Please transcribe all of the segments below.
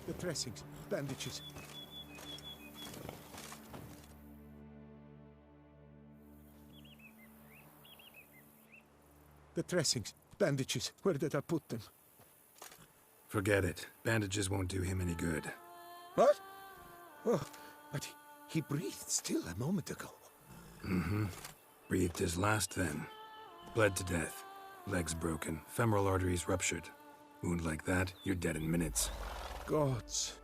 The dressings, bandages. The dressings, bandages. Where did I put them? Forget it. Bandages won't do him any good. What? Oh, but he breathed still a moment ago. Mm-hmm. Breathed his last then. Bled to death. Legs broken. Femoral arteries ruptured. Wound like that, you're dead in minutes. Gods.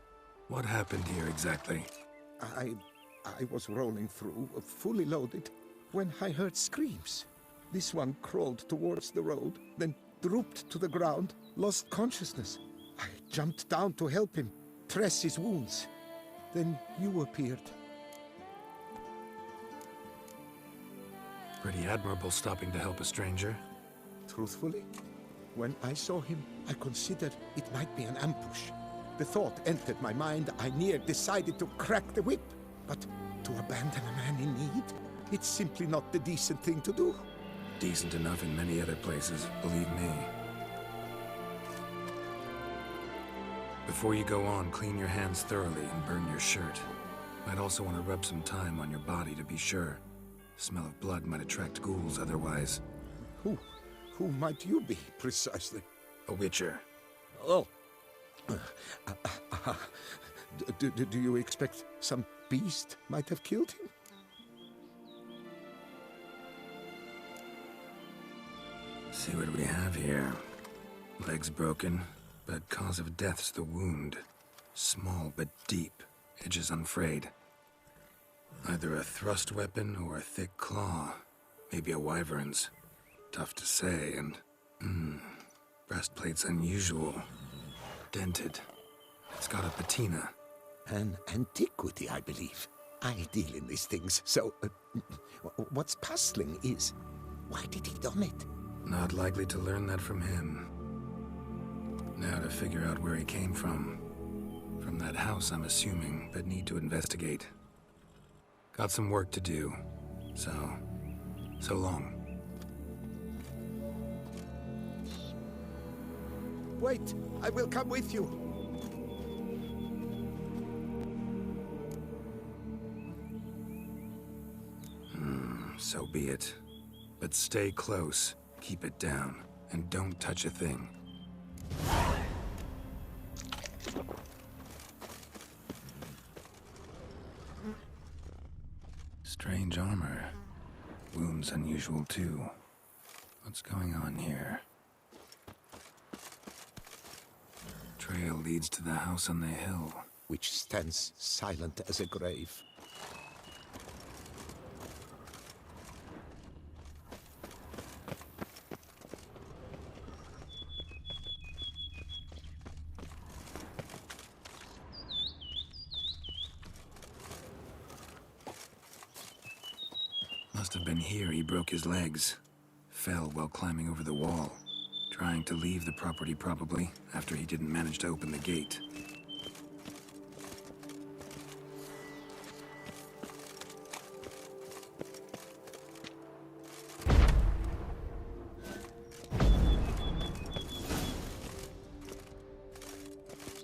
What happened here exactly? I was rolling through, fully loaded, when I heard screams. This one crawled towards the road, then drooped to the ground, lost consciousness. I jumped down to help him, dress his wounds. Then you appeared. Pretty admirable stopping to help a stranger. Truthfully, when I saw him, I considered it might be an ambush. The thought entered my mind, I near decided to crack the whip. But to abandon a man in need, it's simply not the decent thing to do. Decent enough in many other places, believe me. Before you go on, clean your hands thoroughly and burn your shirt. Might also want to rub some time on your body to be sure. Smell of blood might attract ghouls otherwise. Who might you be, precisely? A witcher. Oh. Do you expect some beast might have killed him? See what we have here. Legs broken, but cause of death's the wound. Small but deep, edges unfrayed. Either a thrust weapon or a thick claw. Maybe a wyvern's. Tough to say, and... breastplate's unusual. Dented. It's got a patina. An antiquity, I believe. I deal in these things, so... what's puzzling is... why did he don it? Not likely to learn that from him. Now to figure out where he came from. From that house, I'm assuming, but need to investigate. Got some work to do. So long. Wait, I will come with you. So be it. But stay close, keep it down, and don't touch a thing. Strange armor. Wounds unusual too. What's going on here? Trail leads to the house on the hill. Which stands silent as a grave. Must have been here he broke his legs. Fell while climbing over the wall. Trying to leave the property probably, after he didn't manage to open the gate.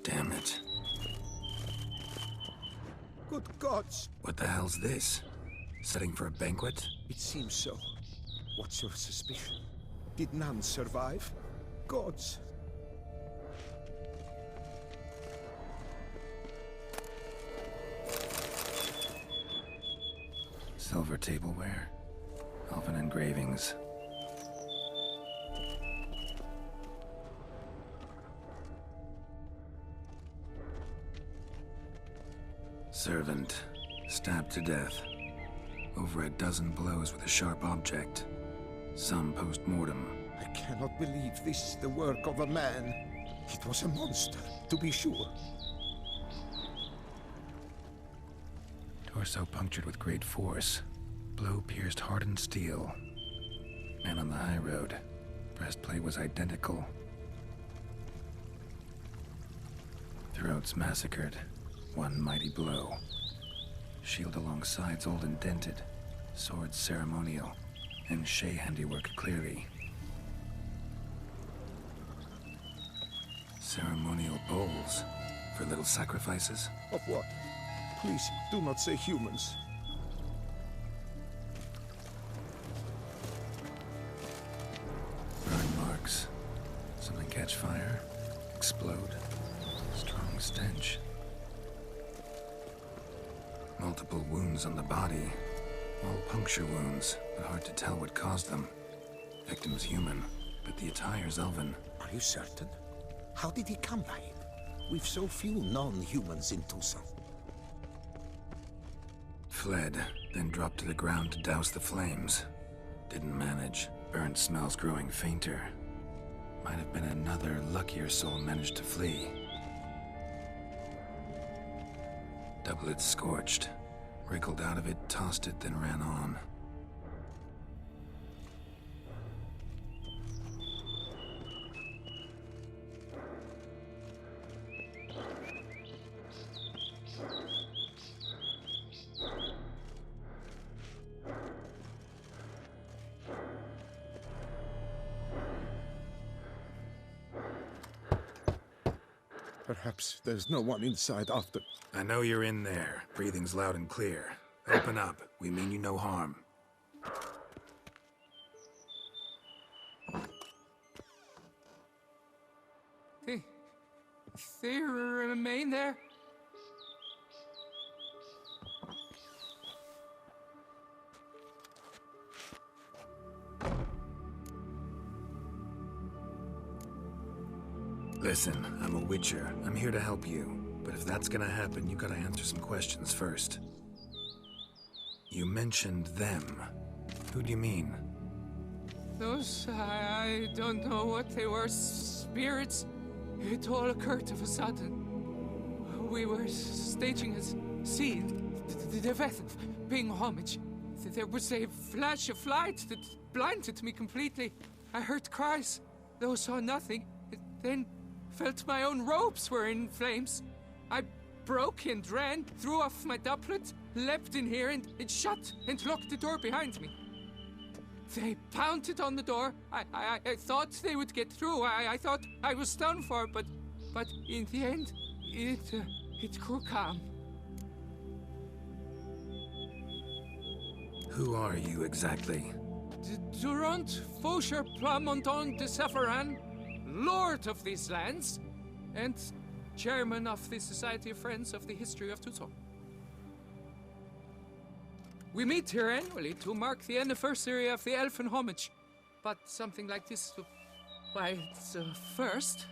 Damn it. Good gods! What the hell's this? Setting for a banquet? It seems so. What's your suspicion? Did none survive? Gods! Silver tableware. Elven engravings. Servant. Stabbed to death. Over a dozen blows with a sharp object. Some post-mortem. I cannot believe this is the work of a man. It was a monster, to be sure. Torso punctured with great force. Blow pierced hardened steel. Man on the high road. Breastplate was identical. Throats massacred. One mighty blow. Shield along sides old and dented. Sword ceremonial. And Shay handiwork clearly. Ceremonial bowls. For little sacrifices? Of what? Please, do not say humans. Burn marks. Something catch fire, explode. Strong stench. Multiple wounds on the body. All puncture wounds, but hard to tell what caused them. Victim's human, but the attire's elven. Are you certain? How did he come by it? We've so few non-humans in Tucson. Fled, then dropped to the ground to douse the flames. Didn't manage. Burnt smells growing fainter. Might have been another luckier soul managed to flee. Doublet scorched. Wriggled out of it, tossed it, then ran on. Perhaps there's no one inside after. I know you're in there. Breathing's loud and clear. Open up. We mean you no harm. They remain there? Listen, I'm a witcher. I'm here to help you. But if that's gonna happen, you gotta answer some questions first. You mentioned them. Who do you mean? Those, I don't know what they were. Spirits. It all occurred of a sudden. We were staging a scene. The death of paying homage. There was a flash of light that blinded me completely. I heard cries, though saw nothing. Then felt my own robes were in flames. I broke and ran, threw off my doublet, leapt in here and shut and locked the door behind me. They pounded on the door. I thought they would get through. I thought I was done for, but in the end, it grew calm. Who are you exactly? Durant Faucher Plamondon de Safaran, Lord of these lands, and Chairman of the Society of Friends of the History of Tucson. We meet here annually to mark the anniversary of the Elfin Homage, but something like this, why, it's a first.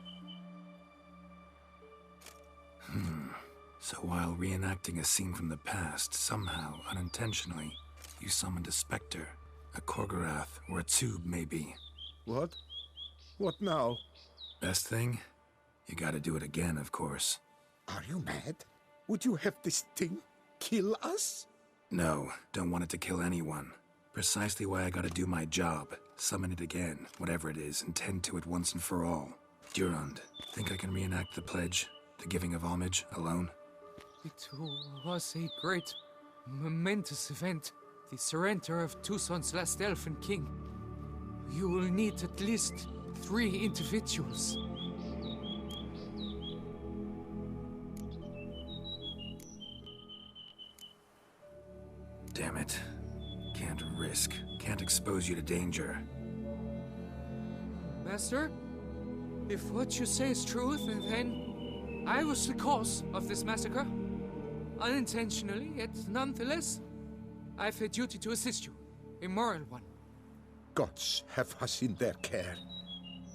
So while reenacting a scene from the past, somehow, unintentionally, you summoned a specter, a Korgorath, or a tube, maybe. What? What now? Best thing? You gotta do it again, of course. Are you mad? Would you have this thing kill us? No, don't want it to kill anyone. Precisely why I gotta do my job. Summon it again, whatever it is, and tend to it once and for all. Durand, think I can reenact the pledge, the giving of homage, alone? It was a great, momentous event. The surrender of Tucson's last elfin king. You will need at least 3 individuals. Damn it. Can't risk. Can't expose you to danger. Master, if what you say is truth, then I was the cause of this massacre. Unintentionally, yet nonetheless, I have a duty to assist you. A moral one. Gods have us in their care.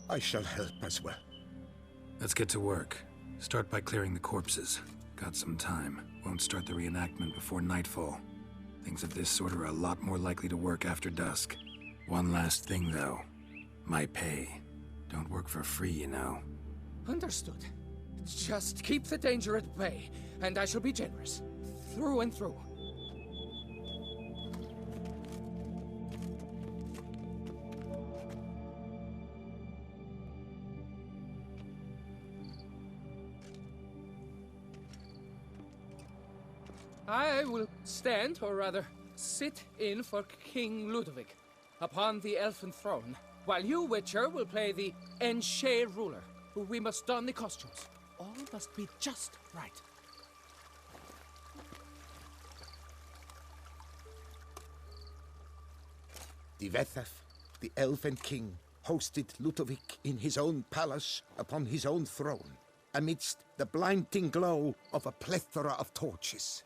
I shall help as well. Let's get to work. Start by clearing the corpses. Got some time. Won't start the reenactment before nightfall. Things of this sort are a lot more likely to work after dusk. One last thing, though. My pay. Don't work for free, you know. Understood. Just keep the danger at bay, and I shall be generous. Through and through. I will stand, or rather, sit in for King Ludovic, upon the elfin throne, while you, Witcher, will play the Enche ruler, who we must don the costumes. all must be just right. Divethef, the Elven King, hosted Ludovic in his own palace upon his own throne, amidst the blinding glow of a plethora of torches.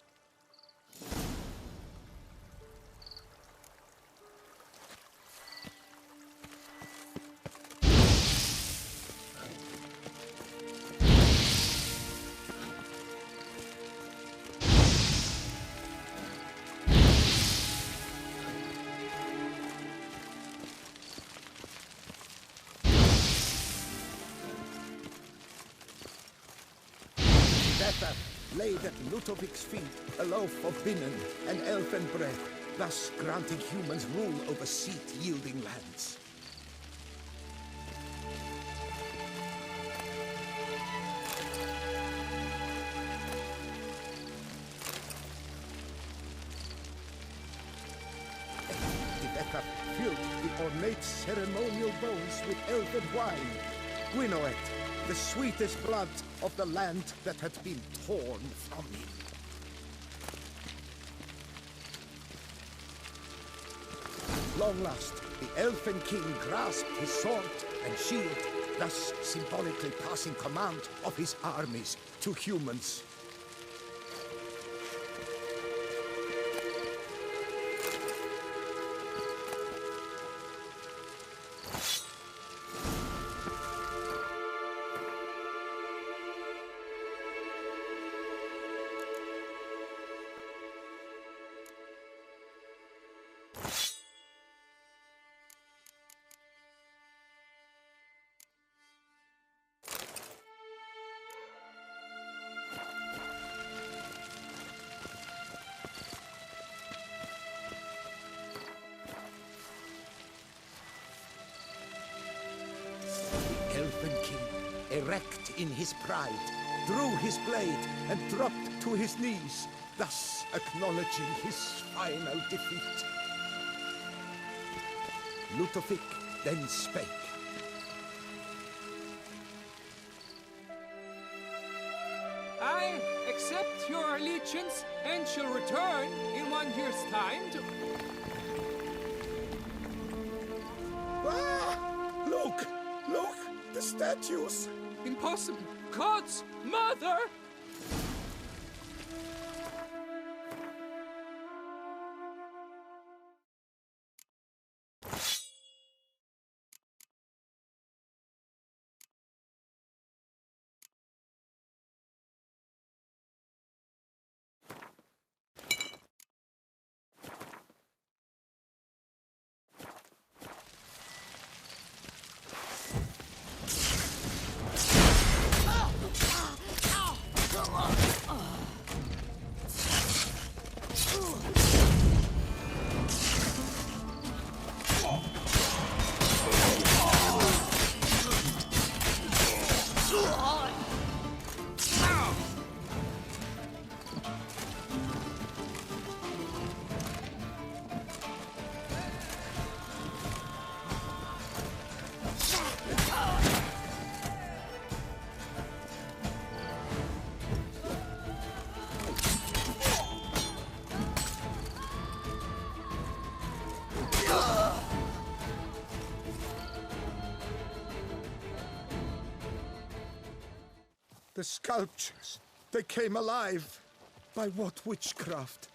Laid at Ludovic's feet a loaf of binnen and elfin bread, thus granting humans rule over seat-yielding lands. Divethef filled the ornate ceremonial bowls with elfin wine. Gwinoet, the sweetest blood of the land that had been torn from me. At long last, the Elfin King grasped his sword and shield, thus symbolically passing command of his armies to humans. Elfin King, erect in his pride, drew his blade and dropped to his knees, thus acknowledging his final defeat. Ludovic then spake. I accept your allegiance and shall return in 1 year's time to... Ah! Look! Look! The statues! Impossible! God's mother! The sculptures, they came alive. By what witchcraft?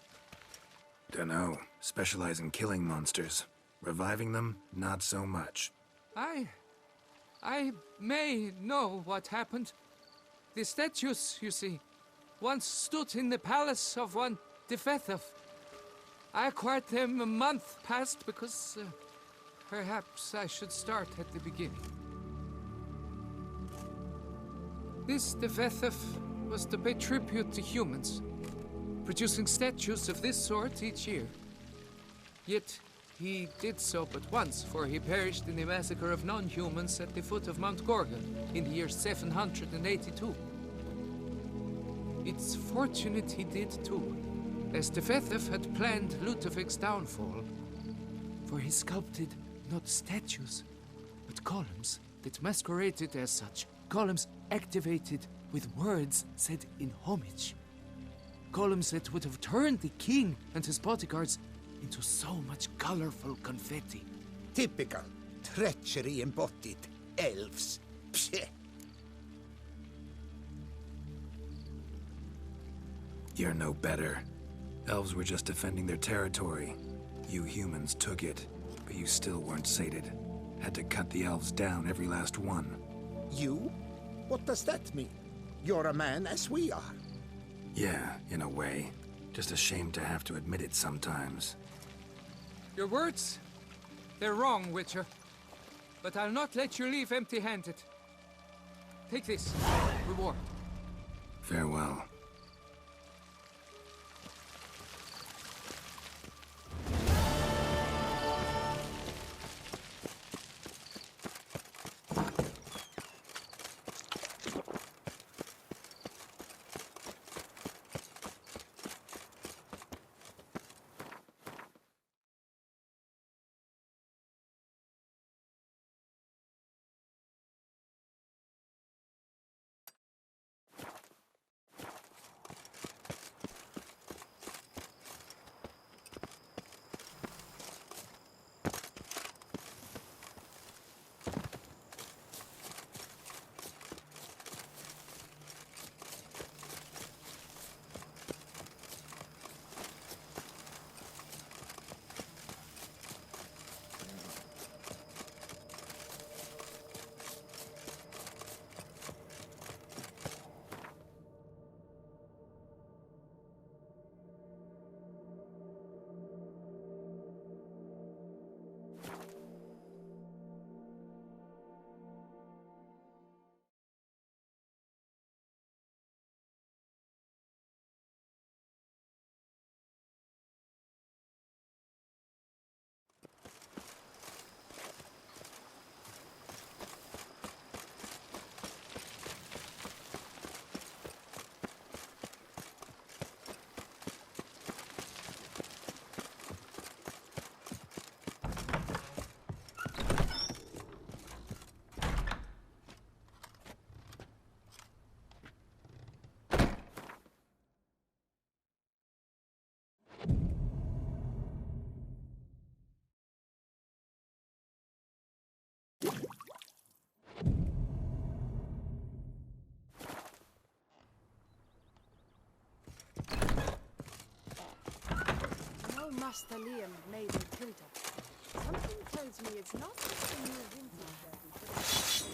Dunno. Specialize in killing monsters. Reviving them, not so much. I may know what happened. The statues, you see, once stood in the palace of one Divethef. I acquired them a month past because perhaps I should start at the beginning. This Divethef was to pay tribute to humans, producing statues of this sort each year. Yet he did so but once, for he perished in the massacre of non-humans at the foot of Mount Gorgon in the year 782. It's fortunate he did too, as Divethef had planned Ludovic's downfall, for he sculpted not statues, but columns that masqueraded as such. Columns activated with words said in homage. Columns that would have turned the king and his bodyguards into so much colorful confetti. Typical. Treachery embodied. Elves. Psheh. You're no better. Elves were just defending their territory. You humans took it, but you still weren't sated. Had to cut the elves down, every last one. You? What does that mean? You're a man as we are. Yeah, in a way. Just ashamed to have to admit it sometimes. Your words, they're wrong, Witcher. But I'll not let you leave empty-handed. Take this, reward. Farewell. Master Liam made in Tilda. Something tells me it's not just a new vintage that we put in.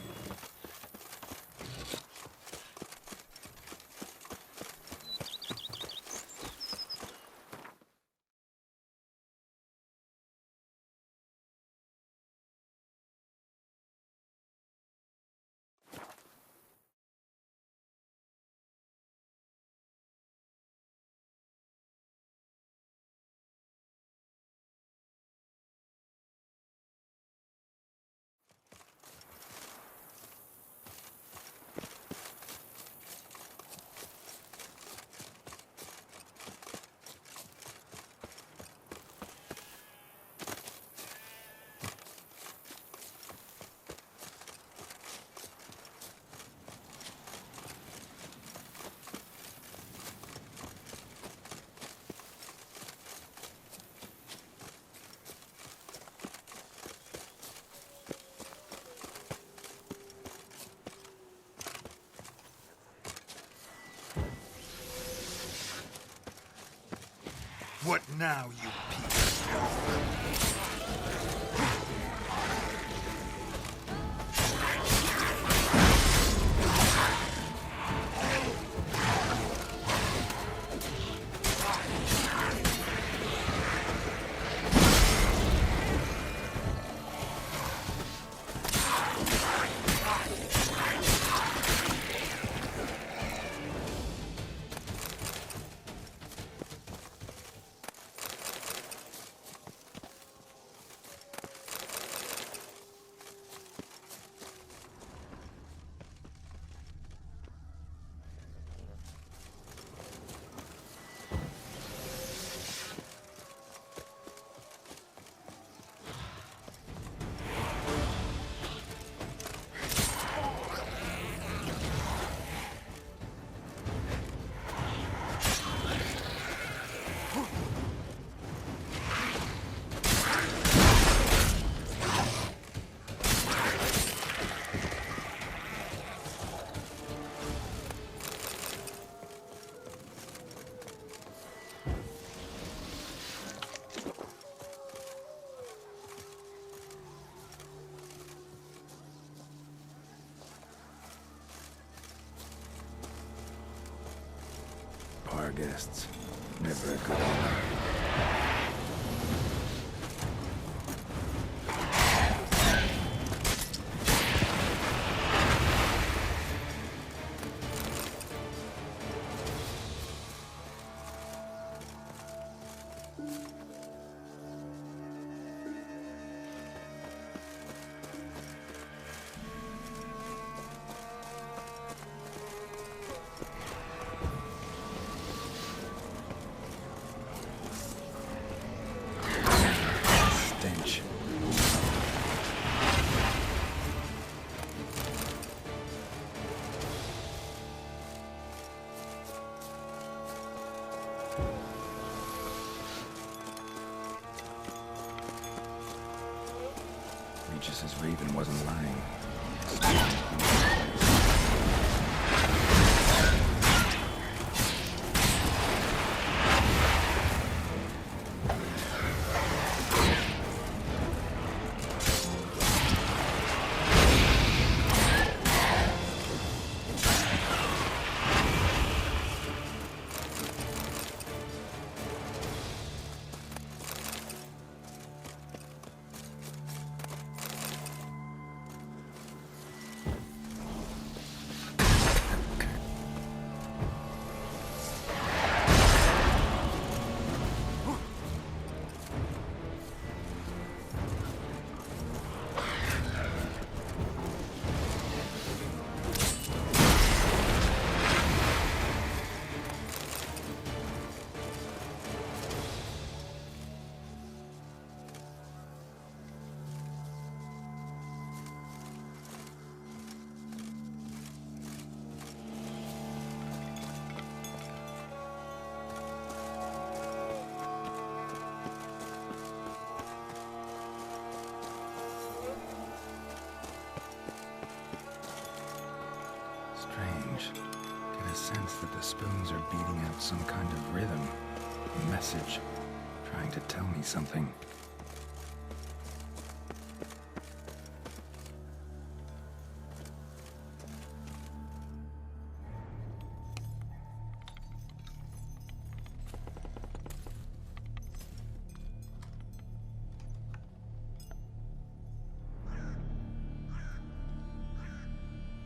What now, you piece of elf? guests. Never a good omen. Stench. Regis's raven wasn't lying. Strange. Get a sense that the spoons are beating out some kind of rhythm, a message, trying to tell me something.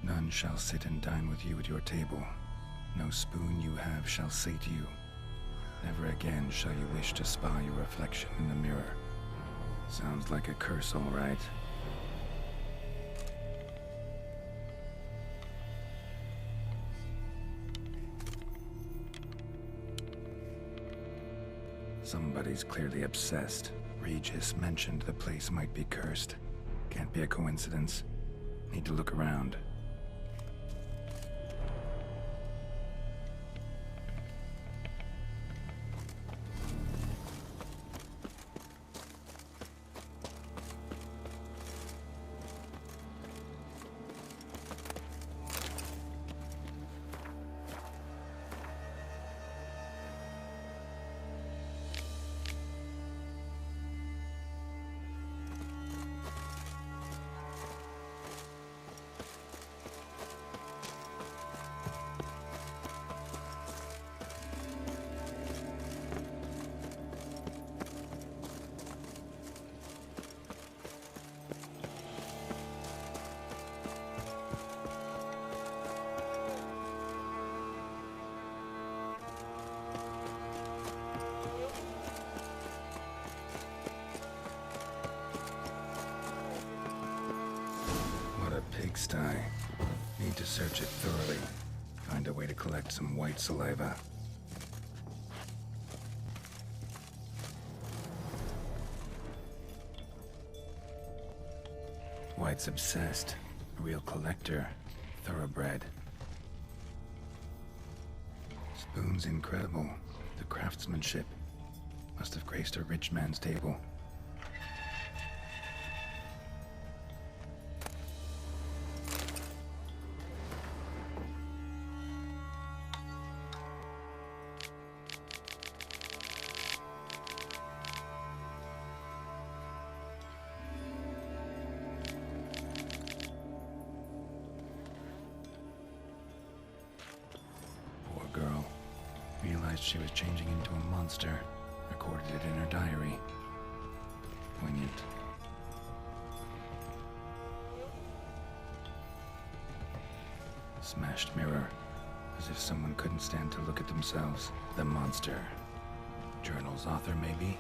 None shall sit and dine with you at your table. No spoon you have shall say to you, never again shall you wish to spy your reflection in the mirror. Sounds like a curse, all right. Somebody's clearly obsessed. Regis mentioned the place might be cursed. Can't be a coincidence. Need to look around. Pigsty. Need to search it thoroughly. Find a way to collect some white saliva. White's obsessed. A real collector. Thoroughbred. Spoon's incredible. The craftsmanship. Must have graced a rich man's table. realized she was changing into a monster, recorded it in her diary. Poignant. Smashed mirror, as if someone couldn't stand to look at themselves. The monster. Journal's author, maybe?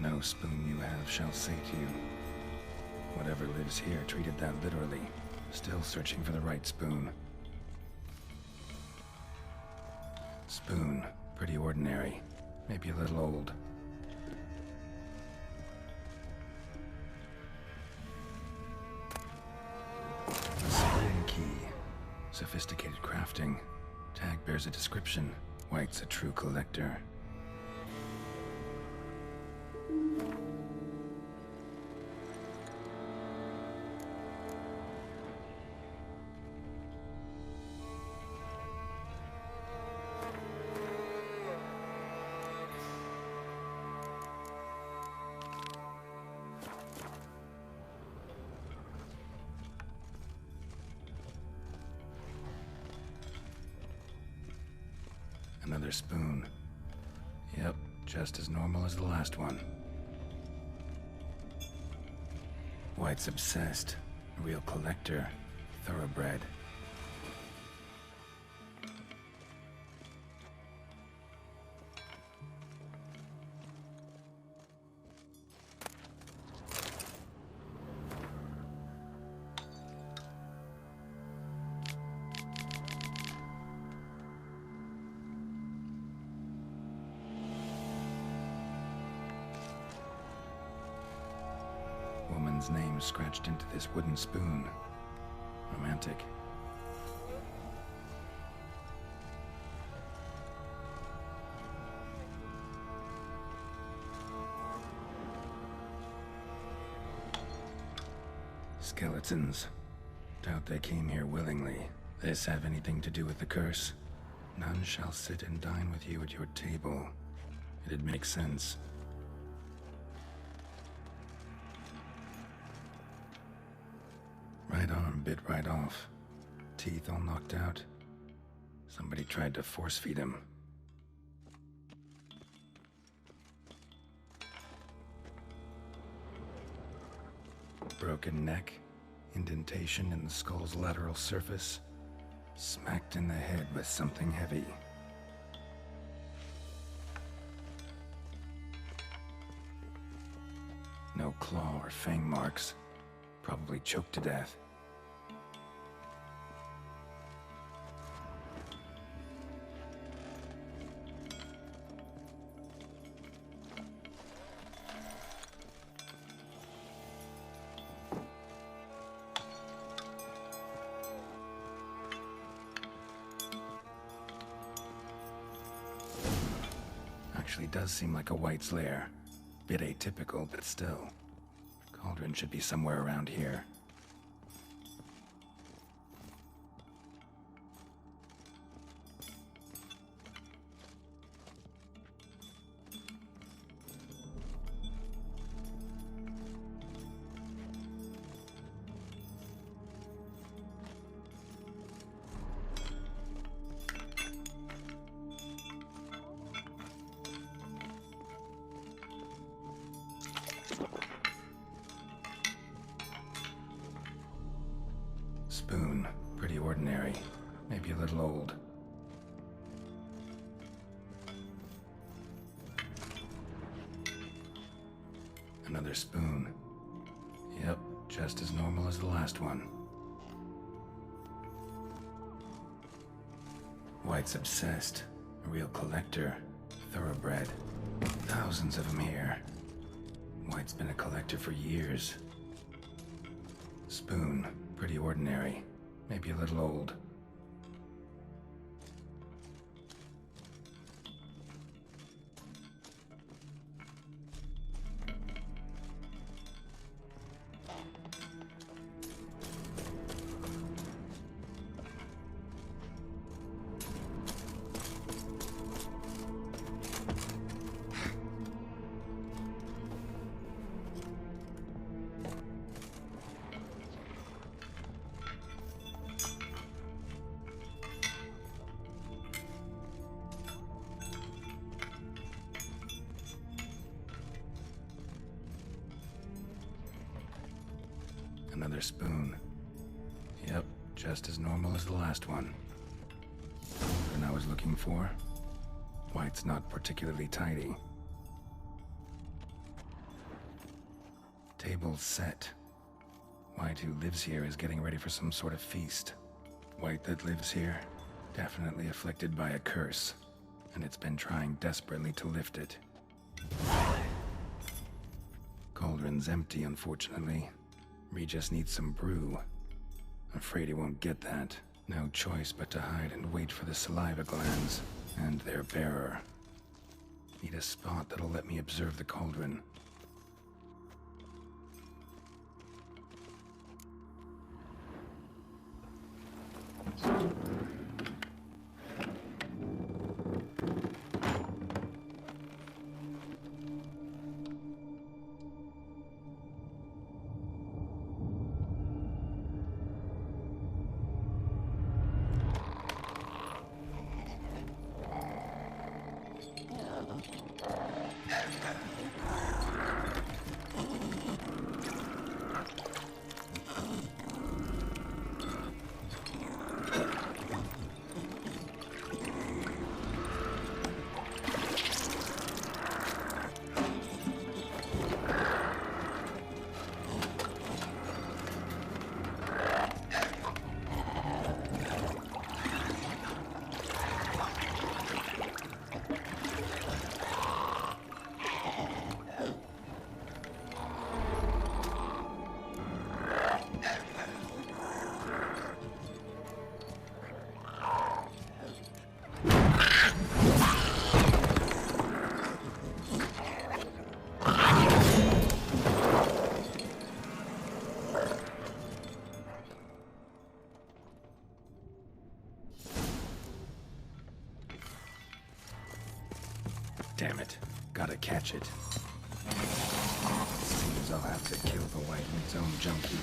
No spoon you have shall sate you. Whatever lives here treated that literally. Still searching for the right spoon. Spoon, pretty ordinary. Maybe a little old. Spoon key. Sophisticated crafting. Tag bears a description. White's a true collector. Another spoon. Yep, just as normal as the last one. White's obsessed. A real collector. Thoroughbred. Woman's name scratched into this wooden spoon. Romantic. Skeletons. Doubt they came here willingly. This have anything to do with the curse? None shall sit and dine with you at your table. It'd make sense. Right arm bit right off. Teeth all knocked out. Somebody tried to force feed him. Broken neck. Indentation in the skull's lateral surface. Smacked in the head with something heavy. No claw or fang marks. Probably choked to death. Actually does seem like a White's lair. Bit atypical, but still. Cauldron should be somewhere around here. Spoon, pretty ordinary. Maybe a little old. Another spoon. Yep, just as normal as the last one. White's obsessed. A real collector. Thoroughbred. Thousands of them here. White's been a collector for years. Spoon, pretty ordinary. Maybe a little old. Another spoon. Yep, just as normal as the last one. And I was looking for? White's not particularly tidy. Table's set. White, who lives here, is getting ready for some sort of feast. White that lives here, definitely afflicted by a curse, and it's been trying desperately to lift it. Cauldron's empty, unfortunately. Regis needs some brew. Afraid he won't get that. No choice but to hide and wait for the saliva glands and their bearer. Need a spot that'll let me observe the cauldron. Damn it. Gotta catch it. Seems I'll have to kill the White in its own junkie.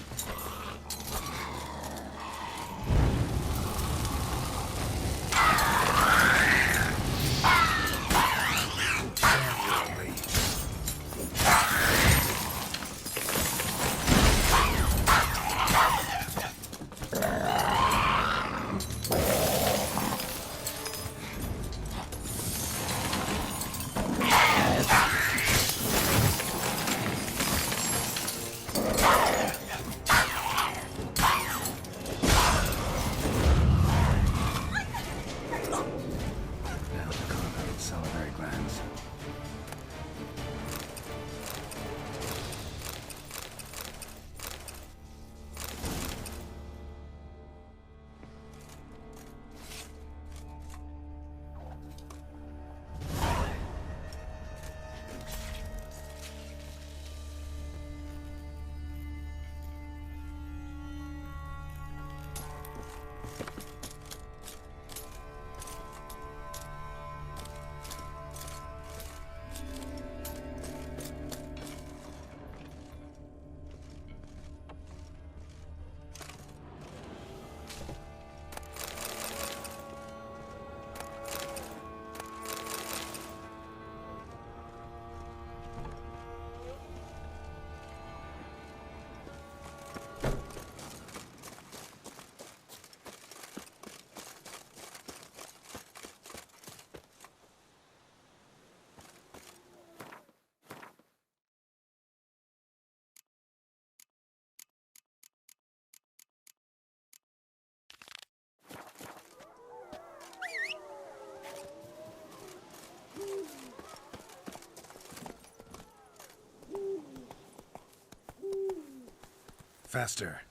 Faster.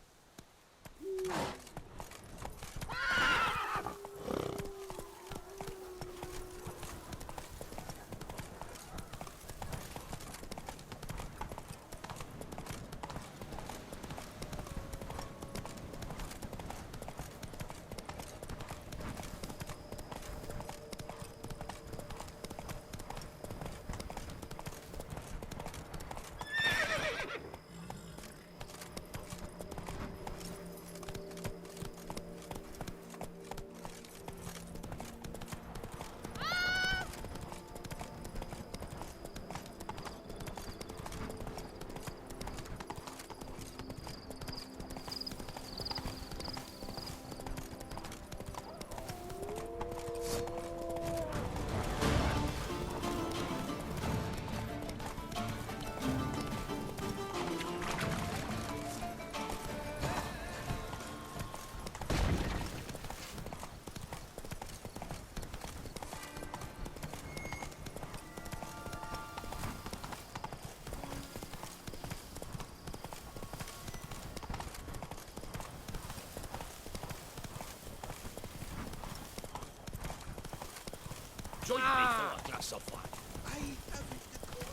Soll ich nicht for a glass of wine? I haven't the coin.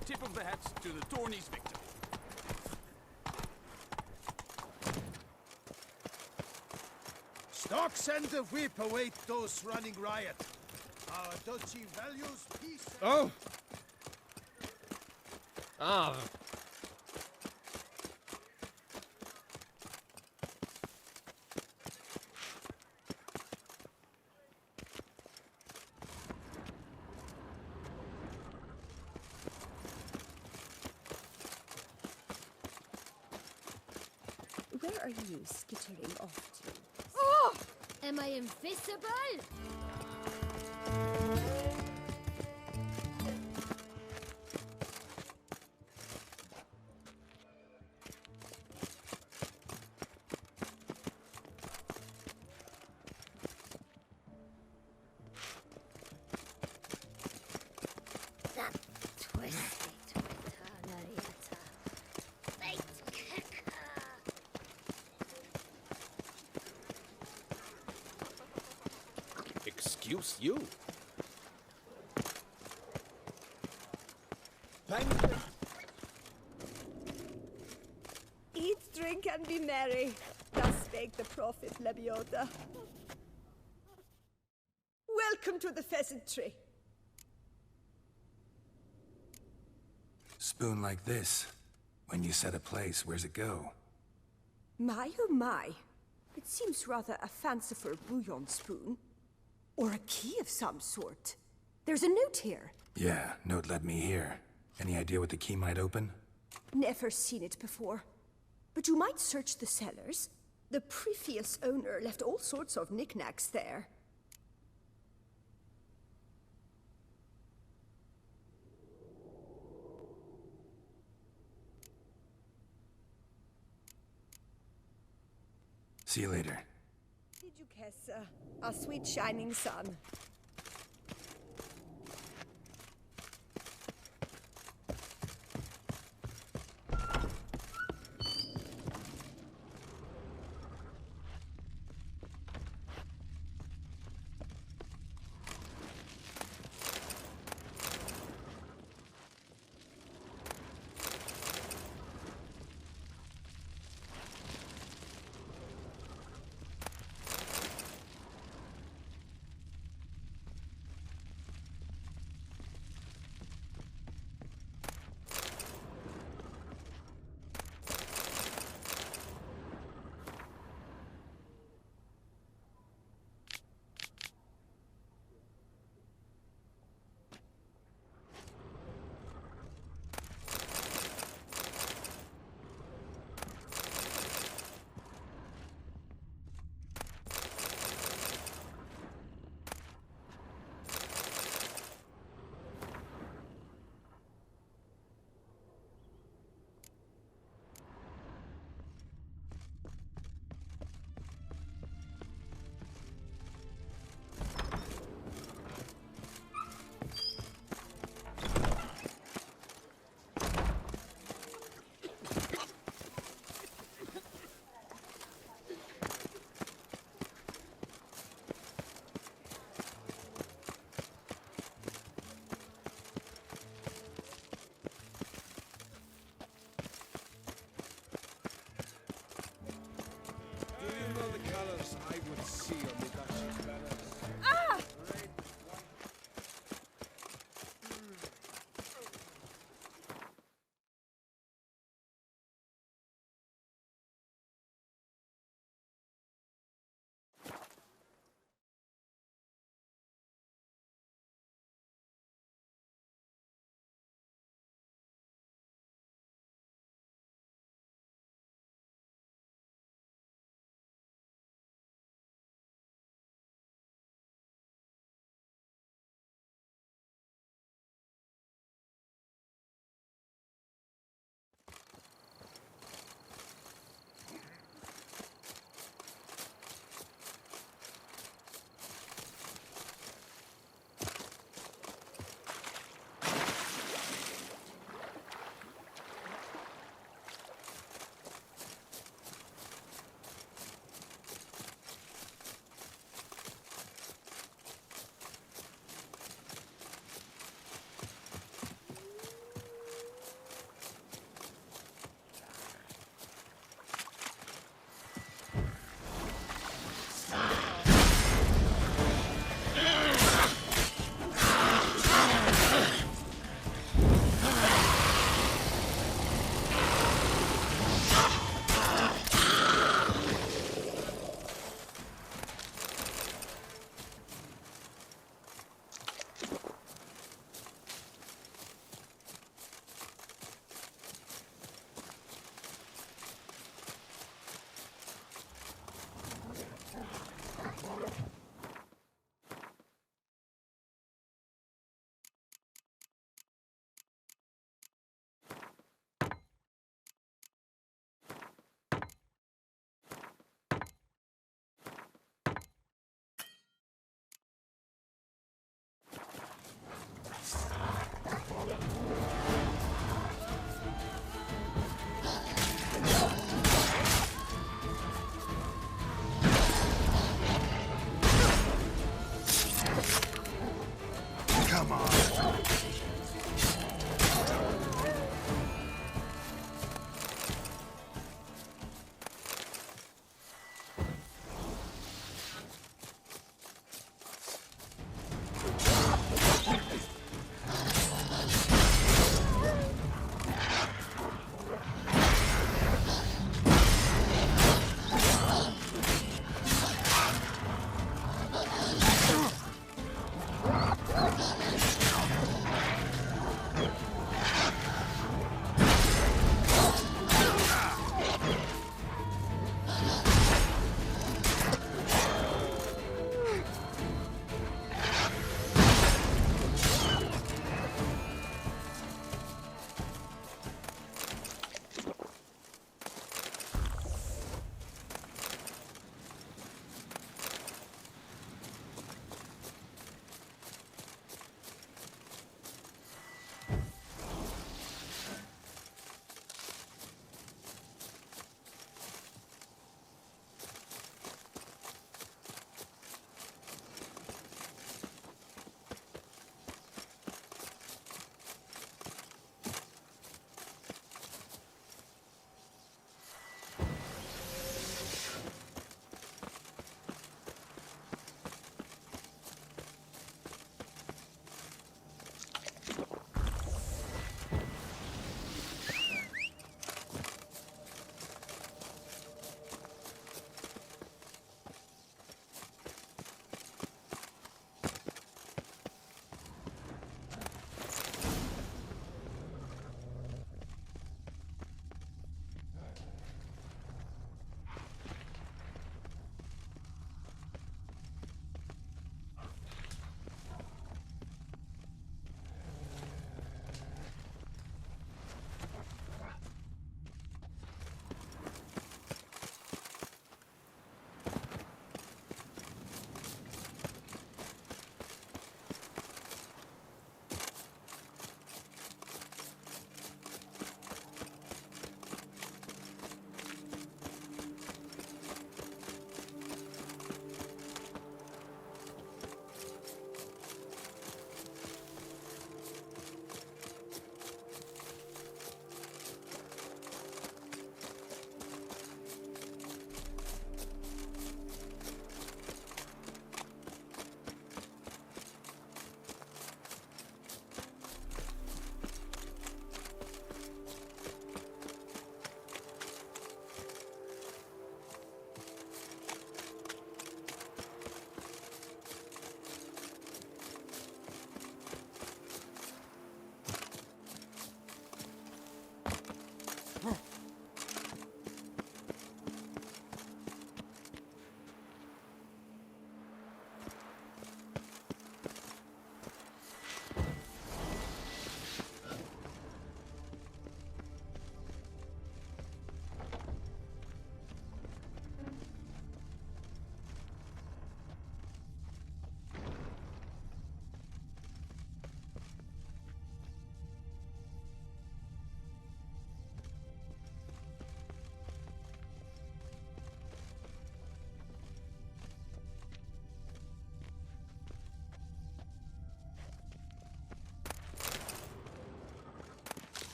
The tip of the hat to the tourney's victor. Stocks and the whip await those running riot. Our duchy values peace. Oh! Ah. Where are you skittering off to? Oh! Am I invisible? That twisty Twitter, Larietta. Bait kicker. Excuse you. Eat, drink, and be merry. Thus spake the prophet Lebioda. Welcome to the pheasantry. Spoon like this. When you set a place, where's it go? My oh my. It seems rather a fanciful bouillon spoon. Or a key of some sort. There's a note here. Yeah, note led me here. Any idea what the key might open? Never seen it before. But you might search the cellars. The previous owner left all sorts of knickknacks there. See you later. Did you kiss our sweet shining sun?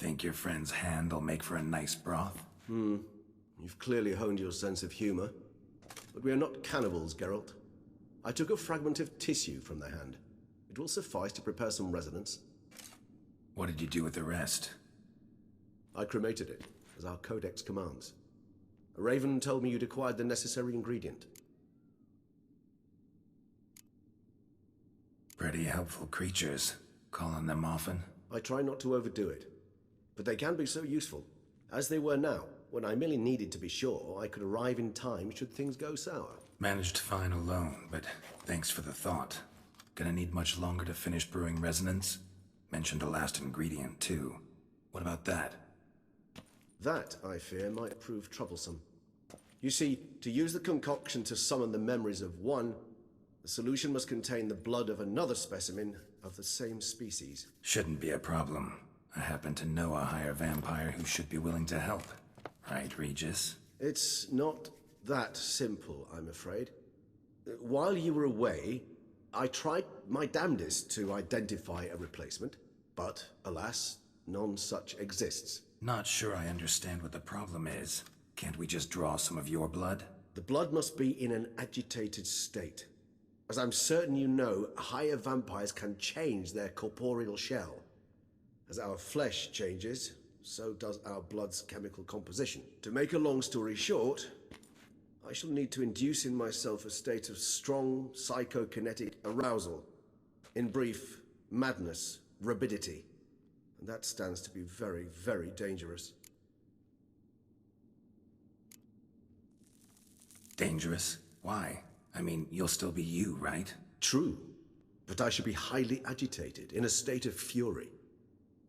Think your friend's hand will make for a nice broth? You've clearly honed your sense of humor. But we are not cannibals, Geralt. I took a fragment of tissue from the hand. It will suffice to prepare some resonance. What did you do with the rest? I cremated it, as our codex commands. A raven told me you'd acquired the necessary ingredient. Pretty helpful creatures. Call on them often? I try not to overdo it. But they can be so useful, as they were now, when I merely needed to be sure I could arrive in time should things go sour. Managed fine alone, but thanks for the thought. Gonna need much longer to finish brewing resonance? Mentioned a last ingredient, too. What about that? That, I fear, might prove troublesome. You see, to use the concoction to summon the memories of one, the solution must contain the blood of another specimen of the same species. Shouldn't be a problem. I happen to know a higher vampire who should be willing to help. Right, Regis? It's not that simple, I'm afraid. While you were away, I tried my damnedest to identify a replacement, but alas, none such exists. Not sure I understand what the problem is. Can't we just draw some of your blood? The blood must be in an agitated state. As I'm certain you know, higher vampires can change their corporeal shell. As our flesh changes, so does our blood's chemical composition. To make a long story short, I shall need to induce in myself a state of strong psychokinetic arousal. In brief, madness, rabidity. And that stands to be very, very dangerous. Dangerous? Why? I mean, you'll still be you, right? True, but I should be highly agitated, in a state of fury.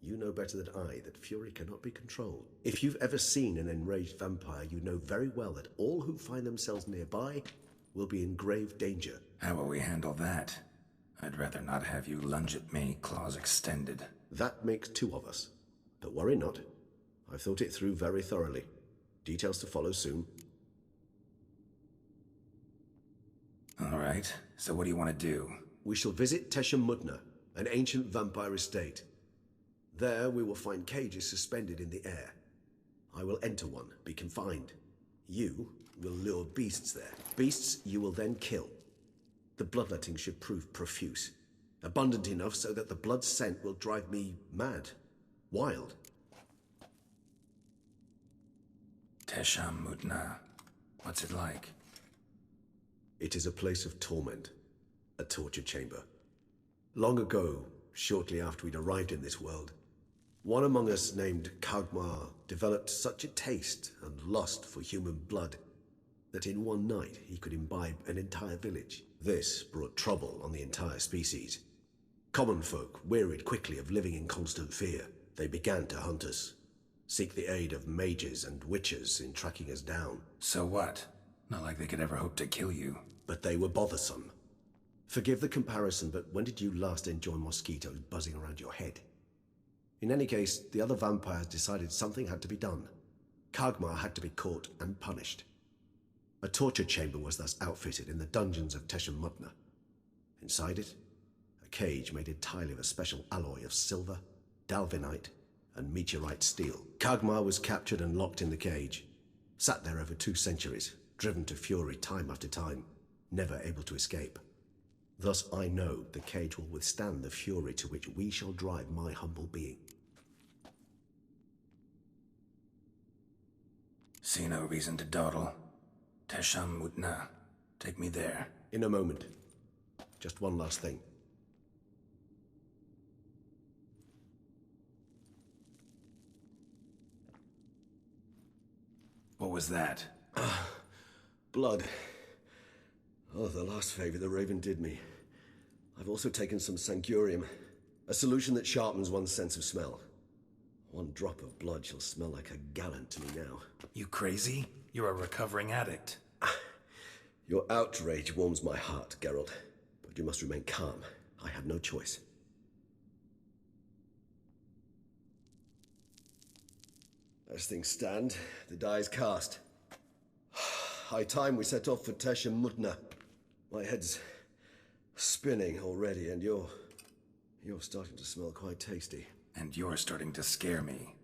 You know better than I that fury cannot be controlled. If you've ever seen an enraged vampire, you know very well that all who find themselves nearby will be in grave danger. How will we handle that? I'd rather not have you lunge at me, claws extended. That makes two of us. But worry not. I've thought it through very thoroughly. Details to follow soon. All right, so what do you want to do? We shall visit Tesha Mudna, an ancient vampire estate. There we will find cages suspended in the air. I will enter one, be confined. You will lure beasts there. Beasts you will then kill. The bloodletting should prove profuse. Abundant enough so that the blood scent will drive me mad. Wild. Tesha Mudna. What's it like? It is a place of torment. A torture chamber. Long ago, shortly after we'd arrived in this world, one among us named Kagmar developed such a taste and lust for human blood that in one night he could imbibe an entire village. This brought trouble on the entire species. Common folk wearied quickly of living in constant fear. They began to hunt us, seek the aid of mages and witches in tracking us down. So what? Not like they could ever hope to kill you. But they were bothersome. Forgive the comparison, but when did you last enjoy mosquitoes buzzing around your head? In any case, the other vampires decided something had to be done. Kagmar had to be caught and punished. A torture chamber was thus outfitted in the dungeons of Tesha Mudna. Inside it, a cage made entirely of a special alloy of silver, dalvinite, and meteorite steel. Kagmar was captured and locked in the cage. Sat there over 2 centuries, driven to fury time after time, never able to escape. Thus I know the cage will withstand the fury to which we shall drive my humble being. See no reason to dawdle. Tesha Mudna. Take me there. In a moment. Just one last thing. What was that? Blood. Oh, the last favor the Raven did me. I've also taken some Sangurium, a solution that sharpens one's sense of smell. One drop of blood shall smell like a gallon to me now. You crazy? You're a recovering addict. Your outrage warms my heart, Geralt. But you must remain calm. I have no choice. As things stand, the die is cast. High time we set off for Tesha Mudna. My head's spinning already, and you're starting to smell quite tasty. And you're starting to scare me.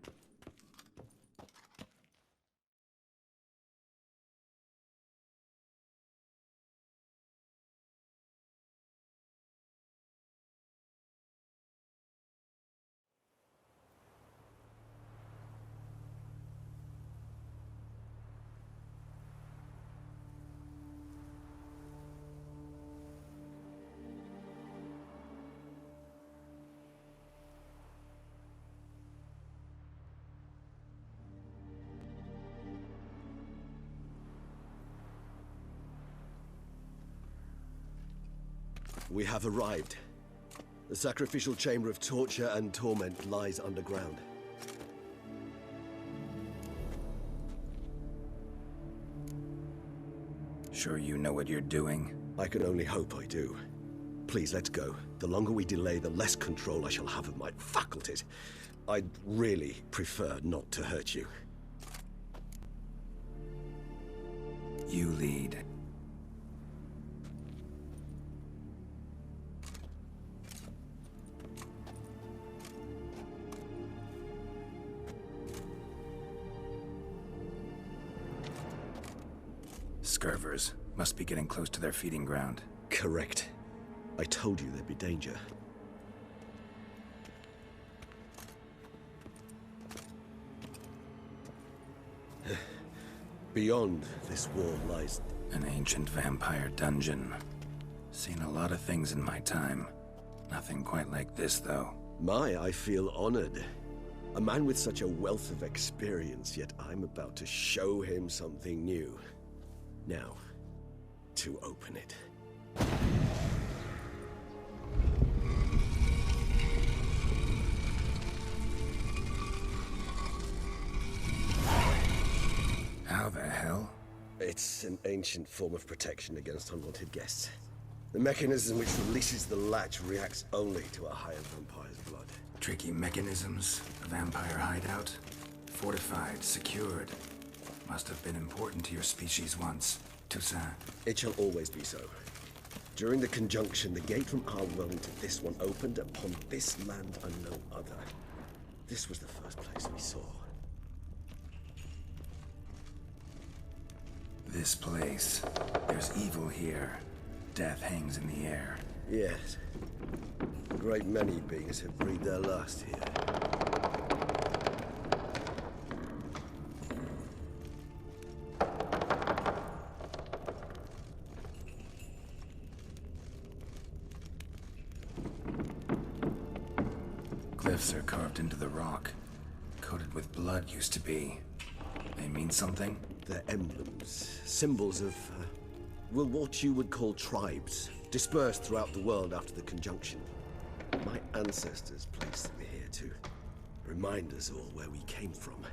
We have arrived. The sacrificial chamber of torture and torment lies underground. Sure you know what you're doing? I can only hope I do. Please, let's go. The longer we delay, the less control I shall have of my faculties. I'd really prefer not to hurt you. You lead. Scurvers must be getting close to their feeding ground. Correct. I told you there'd be danger. Beyond this wall lies... An ancient vampire dungeon. Seen a lot of things in my time. Nothing quite like this, though. I feel honored. A man with such a wealth of experience, yet I'm about to show him something new. Now, to open it. How the hell? It's an ancient form of protection against unwanted guests. The mechanism which releases the latch reacts only to a higher vampire's blood. Tricky mechanisms, a vampire hideout. Fortified, secured. Must have been important to your species once, Toussaint. It shall always be so. During the conjunction, the gate from our world into this one opened upon this land and no other. This was the first place we saw. This place. There's evil here. Death hangs in the air. Yes. A great many beings have breathed their last here. Glyphs are carved into the rock. Coated with blood used to be. They mean something? They're emblems, symbols of, well, what you would call tribes, dispersed throughout the world after the conjunction. My ancestors placed them here to remind us all where we came from.